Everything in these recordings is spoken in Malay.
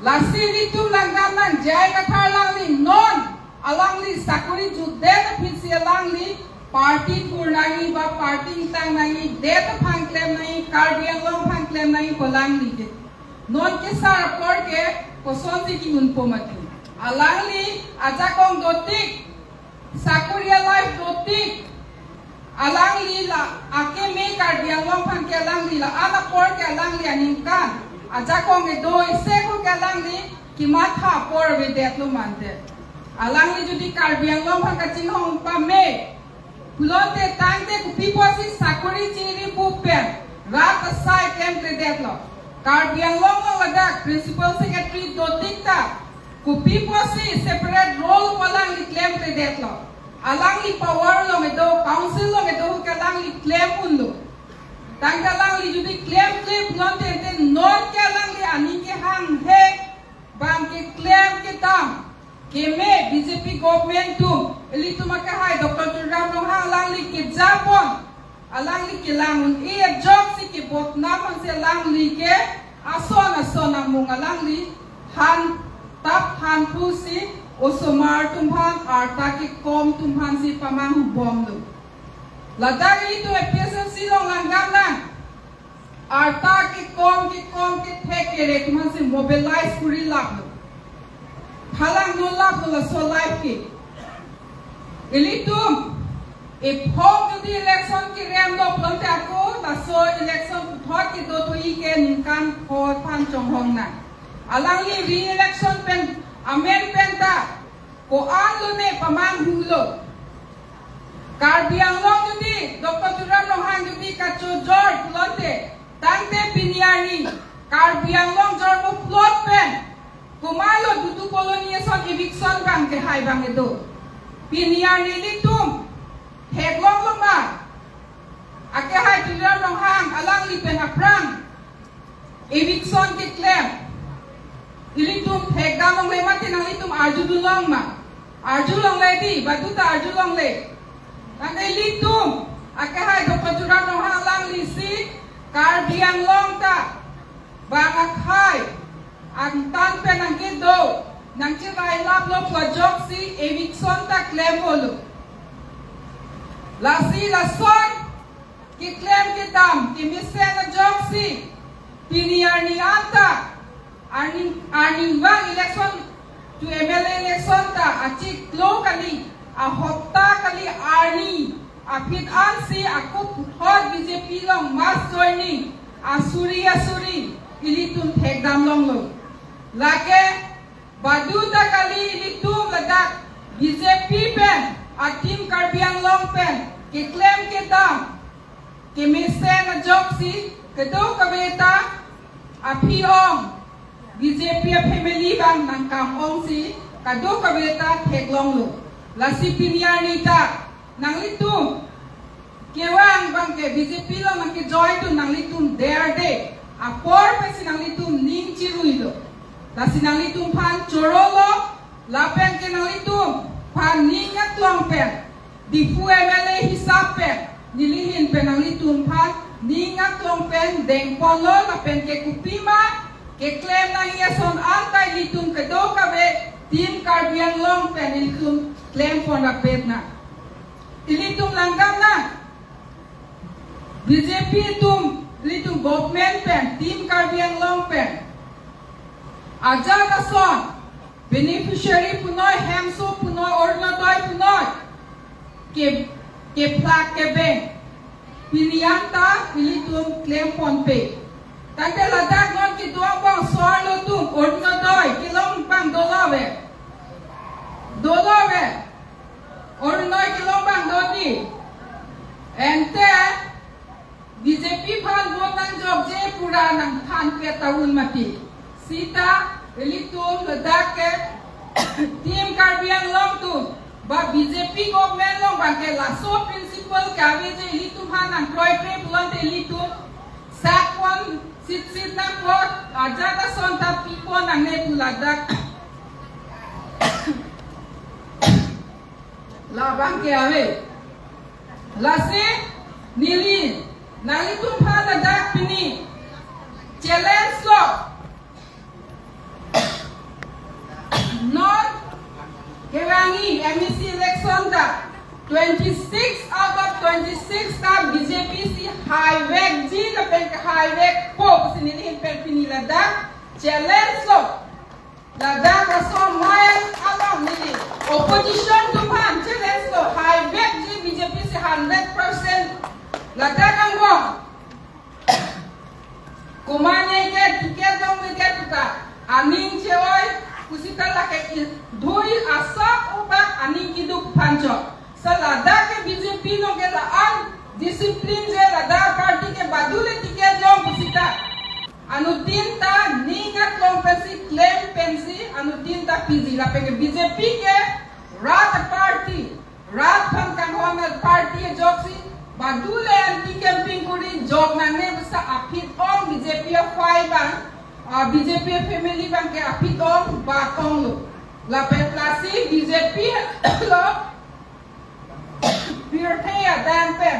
Lasi ni tu langgam nan jai kathar langli non alangli sakuri jude na pinsi alangli party purnangi ba party tang nangi det phang claim nai Karbi Anglong phang claim nai polangli ke non ke sar por ke posonji ki mun pomati alangli aja kong dotik sakuria life dotik alangli la ake me Karbi Anglong phang ke alangli la ana por ke alangli aningkan aja kong e do ise ko ke alangli ki matha por we det lo mante alangli judi Karbi Anglong phang ka ching hong pa me Pulonte tangte kupi posi sakuri chiri pupen rat asai kem te detlo Karbi Anglong lo ladak principal secretary dotikta kupi posi separate role walang li claim te detlo alang li power lo medo council lo medo kalang li claim unlo tangta lang li judi claim pulonte te non ke alang li ani ke hang he bang ke claim ke tam keme BJP government tu eli tu maka hai Dr. Turam long hang lang li ke Japon alang li ke langun e job si ke bot na man se lang li ke ason mung alang li han tap han pu si osomar tumhan arta ke kom tumhan si pamang bom lu ladak itu efficiency long langgam na arta ke kom ke thekere tumhan si mobilize kuri lap lu halang nolap nola so life ki elitum home jodi election ki rem lo plante ako na so election thot ki do thoi ke ninkan ko phan chong hong na alang li re election pen amen pen ta ko an lo ne pamang hulo Karbi Anglong jodi Dr. Turam no hang jodi ka cho jor plante tangte piniani Karbi Anglong jor mo plot pen Kumalo dudu coloniation eviction bang ke hai bang itu. Piniar nili tum. Heglong loma. Ake hai tiram long hang alang li pen aprang. Eviction ke claim. Ili tum hegam long le mati nang li tum arju dulong ma. Arju long le di batuta arju long le. Nang ili tum ake hai Dr. Turam long hang alang li si Karbi Anglong ta. Bang akhai ang tan pe nang gido nang chirai lap lo projok si eviction ta claim holo lasi lason ki claim ki dam ki misen na jok si piniar ni anta ani wang election to MLA election ta achi klo kali a hopta kali arni a fit an si akut hot BJP long mass joining asuri ilitun thekdam long lo lake baduta kali litum ladak BJP pen atim Karbi Anglong pen ke claim ke dam ke misen na joksi ke do kabeta apiong BJP family bang nang kam ong si kado kabeta theklong lo lasi piniar nita nang litum kewang bang ke BJP lo nang ke joy tu nang litum there day apor pe sinang litum ning chiruilo la sinang litum pan chorolo la pen ke nang litum pan ningat long pen di fu MLA hisap pen nilihin pen nang litum pan ningat long pen deng polo la pen ke kupima ke claim na iason antai litum ke do kabe tim Karbi Anglong pen litum claim for na pet na ilitum langgam na BJP tum litum government pen tim Karbi Anglong pen aja nason beneficiary punoy hemso punoy ornadoy punoy ke plak ke bank pinianta litum claim phone pay tante ladak non ki duang bang sorlo tum ornadoy kilong bang dolave ornadoy kilong bang dodi ente BJP pan votan job je pura nang than ke taun mati sita elitum ladak ke tim Karbi Anglong tu ba BJP government long bangke laso principal kawe je elitum han nang proy pre pulan te elitum sakwan sit nang pot aja ta son ta pipo nang ne puladak la bangke ave lase nili nalitum han ladak pini challenge lo Kerangi MEC election ta 26 out of 26 ka BJP si highway ji la pen ka highway po sinilihin pen pinilada challenge lo lada ka so mile along nili opposition to pan challenge lo highway ji BJP si 100% lada kang go kumane ke tiket dong tiket ka aning cheoi kusita la ke dhui asak ubak aning kiduk pancho salada ke BJP no ke la an discipline je lada party ke badule tiket long kusita anutin ta ningat long pensi claim pensi anutin ta PG la pe ke BJP ke rat party rat pham kanhona party joksi badule anti camping kuri jog nane basa afit ong BJP fai bang BJP family bang ke afit ong batong lo la pe plasi BJP lo birthday dan pe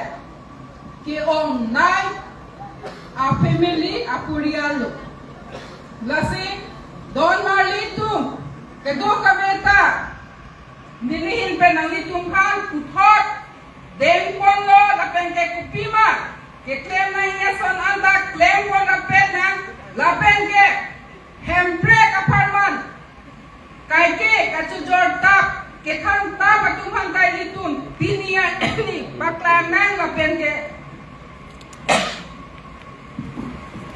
ke om nai a family a purial lo lasi don marli tu ke do kabeta nilihin pe nang litung han puthot den pon lo la pen ke kupima ke claim na yason anda claim pon la pen nang la pen ke handbrake apartment kai ke kachujor tap ke thang ta patung han kai litun pinia ni baklang nang la pen ke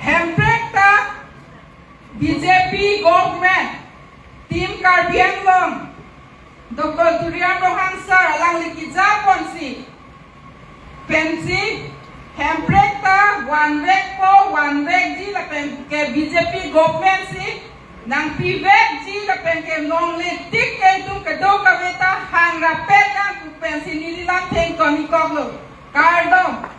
handbrake ta BJP government team Karbiang Long Dr. Turian Rohan Sir alang likija ponsi pensi handbrake ta one week po one week ji la pen ke BJP government si nang pivek ji la pen ke long le tik ke tung ke do ka beta hang ra pet na pensi nililang theng koni kok lo kardom